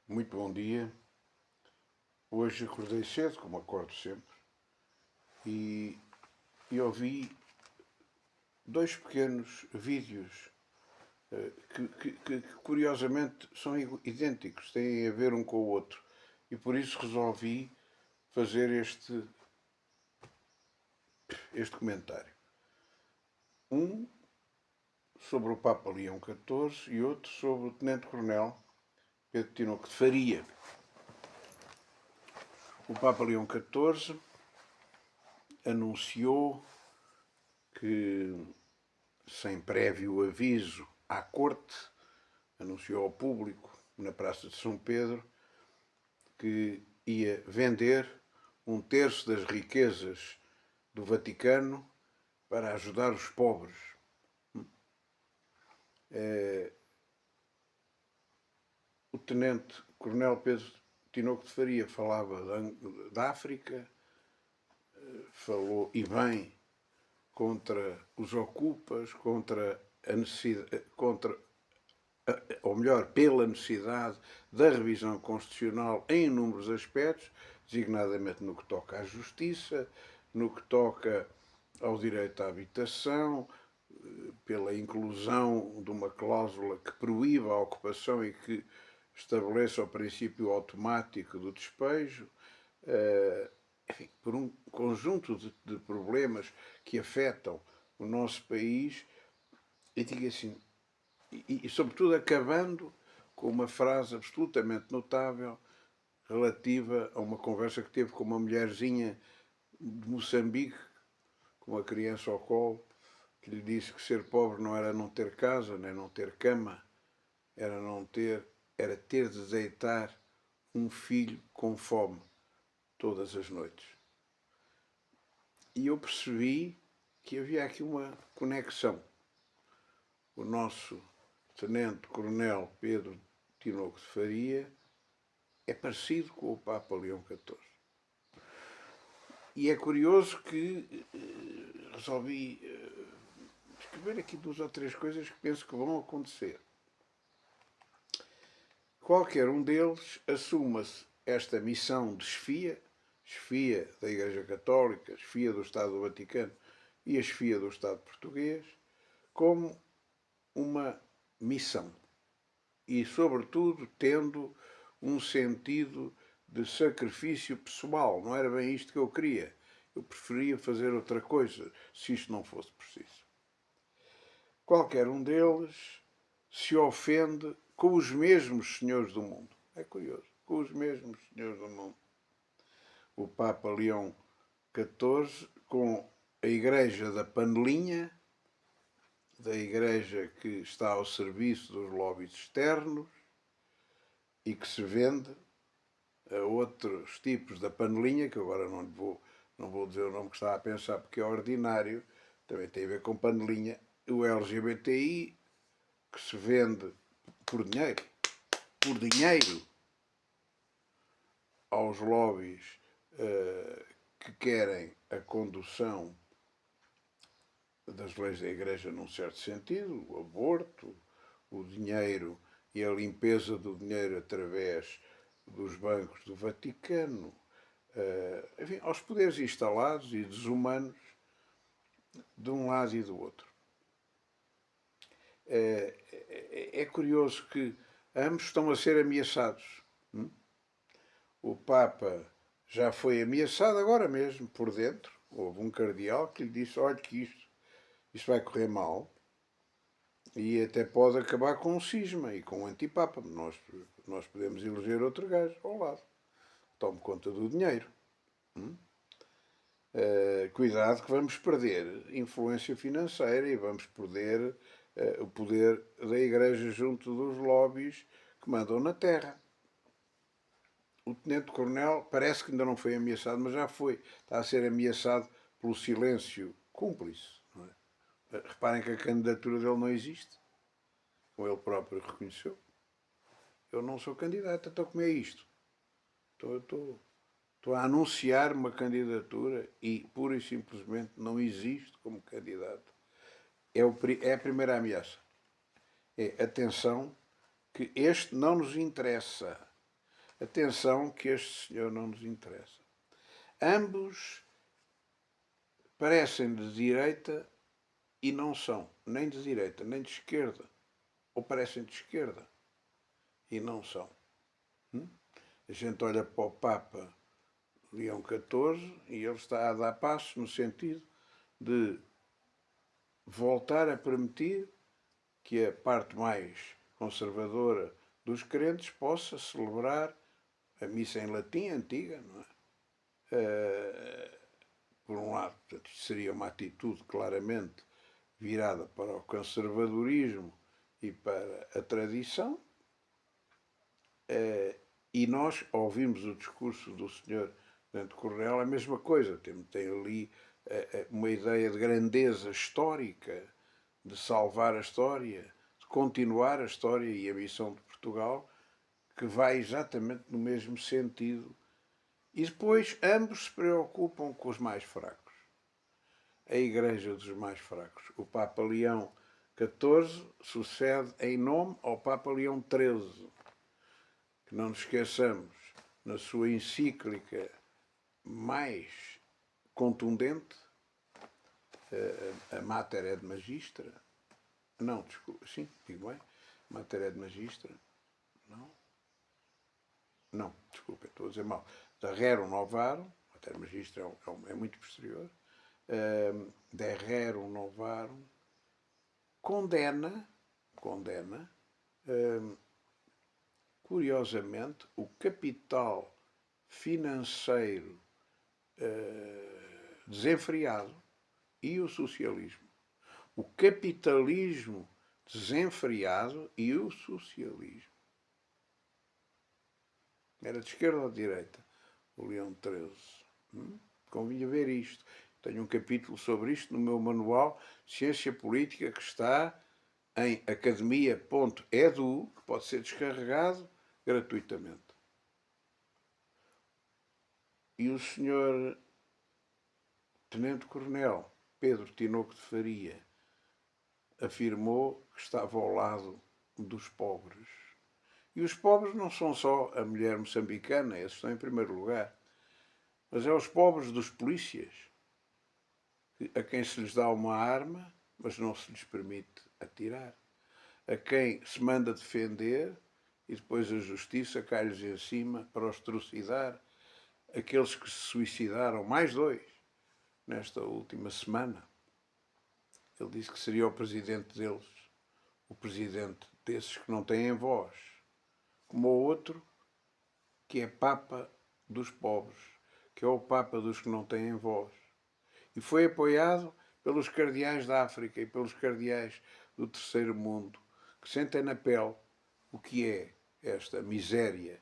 Muito bom dia. Hoje acordei cedo, como acordo sempre, e, ouvi dois pequenos vídeos que curiosamente são idênticos, têm a ver um com o outro. E por isso resolvi fazer este comentário. Um sobre o Papa Leão XIV e outro sobre o Tenente-Coronel Pedro Tinoco de Faria. O Papa Leão XIV anunciou que, sem prévio aviso à corte, anunciou ao público, na Praça de São Pedro, que ia vender um terço das riquezas do Vaticano para ajudar os pobres. O tenente-coronel Pedro Tinoco de Faria falava da África, falou, e bem, contra os ocupas, contra a necessidade, ou melhor, pela necessidade da revisão constitucional em inúmeros aspectos, designadamente no que toca à justiça, no que toca ao direito à habitação, pela inclusão de uma cláusula que proíba a ocupação e que estabeleça o princípio automático do despejo, enfim, por um conjunto de problemas que afetam o nosso país, eu digo assim, e sobretudo acabando com uma frase absolutamente notável relativa a uma conversa que teve com uma mulherzinha de Moçambique, com uma criança ao colo, que lhe disse que ser pobre não era não ter casa, nem não ter cama, era ter de deitar um filho com fome todas as noites. E eu percebi que havia aqui uma conexão. O nosso tenente-coronel Pedro Tinoco de Faria é parecido com o Papa Leão XIV. E é curioso que resolvi escrever aqui duas ou três coisas que penso que vão acontecer. Qualquer um deles assuma-se esta missão de chefia da Igreja Católica, chefia do Estado do Vaticano e a chefia do Estado português, como uma missão. E, sobretudo, tendo um sentido de sacrifício pessoal. Não era bem isto que eu queria. Eu preferia fazer outra coisa, se isto não fosse preciso. Qualquer um deles se ofende com os mesmos senhores do mundo. É curioso. Com os mesmos senhores do mundo. O Papa Leão XIV com a Igreja da Panelinha, da Igreja que está ao serviço dos lobbies externos e que se vende a outros tipos da panelinha, que agora não vou dizer o nome que estava a pensar porque é ordinário, também tem a ver com panelinha, o LGBTI, que se vende por dinheiro, aos lobbies que querem a condução das leis da Igreja num certo sentido, o aborto, o dinheiro e a limpeza do dinheiro através dos bancos do Vaticano, enfim, aos poderes instalados e desumanos de um lado e do outro. É curioso que ambos estão a ser ameaçados. O Papa já foi ameaçado agora mesmo, por dentro. Houve um cardeal que lhe disse, olha que isto vai correr mal e até pode acabar com um cisma e com um antipapa. Nós podemos eleger outro gajo ao lado. Tome conta do dinheiro. Cuidado que vamos perder influência financeira e vamos perder o poder da Igreja junto dos lobbies que mandam na terra. O tenente-coronel parece que ainda não foi ameaçado, mas já foi. Está a ser ameaçado pelo silêncio cúmplice. Não é? Reparem que a candidatura dele não existe. Como ele próprio reconheceu. Eu não sou candidato, então como é isto? Estou a anunciar uma candidatura e pura e simplesmente não existe como candidato. É a primeira ameaça. É atenção que este não nos interessa. Atenção que este senhor não nos interessa. Ambos parecem de direita e não são, nem de direita, nem de esquerda. Ou parecem de esquerda e não são. A gente olha para o Papa Leão XIV e ele está a dar passos no sentido de voltar a permitir que a parte mais conservadora dos crentes possa celebrar a missa em latim antiga, não é? Por um lado, portanto, seria uma atitude claramente virada para o conservadorismo e para a tradição, e nós ouvimos o discurso do Sr. Presidente Coronel, a mesma coisa, tem ali uma ideia de grandeza histórica, de salvar a história, de continuar a história e a missão de Portugal, que vai exatamente no mesmo sentido. E depois ambos se preocupam com os mais fracos. A Igreja dos mais fracos. O Papa Leão XIV sucede em nome ao Papa Leão XIII, que não nos esqueçamos, na sua encíclica mais contundente, a Mater et Magistra, não, desculpa, sim, digo bem, Mater et Magistra, não, desculpa, estou a dizer mal, da Rerum Novarum, Mater Magistra é muito posterior, da Rerum Novarum, condena, curiosamente, o capital financeiro desenfreado e o socialismo. O capitalismo desenfreado e o socialismo. Era de esquerda ou de direita? O Leão XIII. Convinha ver isto. Tenho um capítulo sobre isto no meu manual Ciência Política, que está em academia.edu, que pode ser descarregado gratuitamente. E o senhor Tenente Coronel Pedro Tinoco de Faria afirmou que estava ao lado dos pobres. E os pobres não são só a mulher moçambicana, esses estão em primeiro lugar, mas é os pobres dos polícias, a quem se lhes dá uma arma, mas não se lhes permite atirar, a quem se manda defender e depois a justiça cai-lhes em cima para os trucidar, aqueles que se suicidaram, mais dois, nesta última semana. Ele disse que seria o presidente deles, o presidente desses que não têm voz, como o outro que é Papa dos pobres, que é o Papa dos que não têm voz. E foi apoiado pelos cardeais da África e pelos cardeais do terceiro mundo, que sentem na pele o que é esta miséria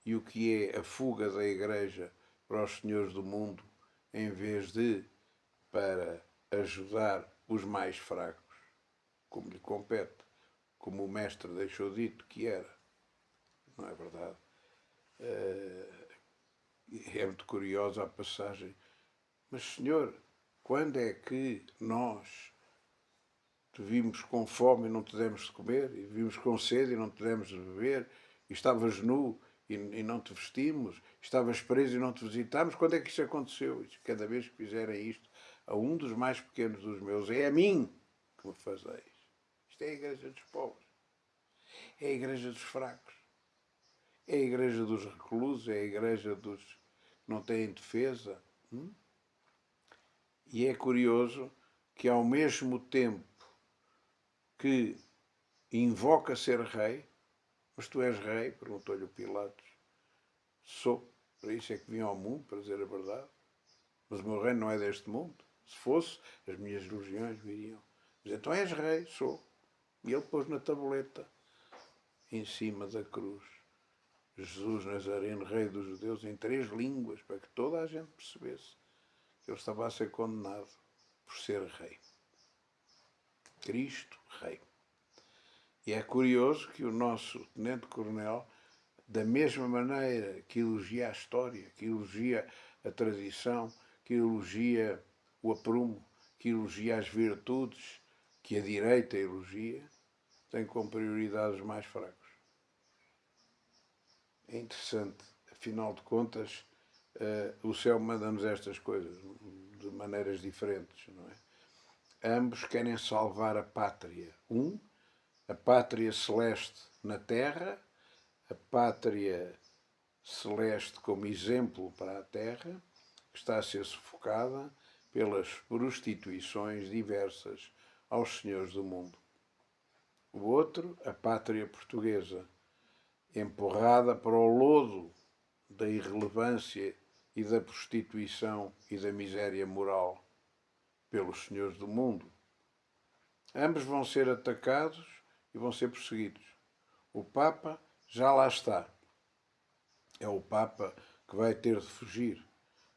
e o que é a fuga da Igreja para os senhores do mundo, em vez de para ajudar os mais fracos, como lhe compete, como o mestre deixou dito que era. Não é verdade? É muito curiosa a passagem. Mas, senhor, quando é que nós te vimos com fome e não te demos de comer, e vimos com sede e não te demos de beber, e estavas nu e não te vestimos, estavas preso e não te visitámos? Quando é que isso aconteceu? Cada vez que fizerem isto a um dos mais pequenos dos meus, é a mim que me fazeis. Isto é a Igreja dos pobres. É a Igreja dos fracos. É a Igreja dos reclusos, é a Igreja dos que não têm defesa. E é curioso que, ao mesmo tempo que invoca ser rei, mas tu és rei, perguntou-lhe o Pilatos. Sou, para isso é que vim ao mundo, para dizer a verdade. Mas o meu reino não é deste mundo. Se fosse, as minhas legiões viriam. Mas então és rei, sou. E ele pôs na tabuleta, em cima da cruz, Jesus Nazareno, rei dos judeus, em 3 línguas, para que toda a gente percebesse que ele estava a ser condenado por ser rei. Cristo, rei. E é curioso que o nosso tenente-coronel, da mesma maneira que elogia a história, que elogia a tradição, que elogia o aprumo, que elogia as virtudes, que a direita elogia, tem como prioridade os mais fracos. é interessante. Afinal de contas, o céu manda-nos estas coisas de maneiras diferentes, não é? Ambos querem salvar a pátria. A pátria celeste na terra, a pátria celeste como exemplo para a terra, que está a ser sufocada pelas prostituições diversas aos senhores do mundo. O outro, a pátria portuguesa, empurrada para o lodo da irrelevância e da prostituição e da miséria moral pelos senhores do mundo. Ambos vão ser atacados e vão ser perseguidos. O Papa já lá está. É o Papa que vai ter de fugir,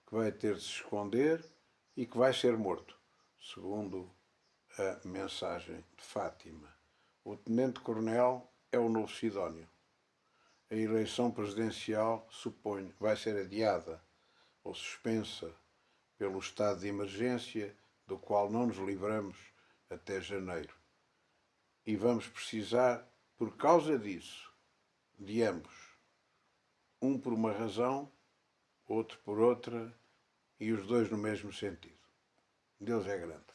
que vai ter de se esconder e que vai ser morto, segundo a mensagem de Fátima. O tenente-coronel é o novo Sidónio. A eleição presidencial, suponho, vai ser adiada ou suspensa pelo estado de emergência, do qual não nos livramos até janeiro. E vamos precisar, por causa disso, de ambos. Um por uma razão, outro por outra, e os dois no mesmo sentido. Deus é grande.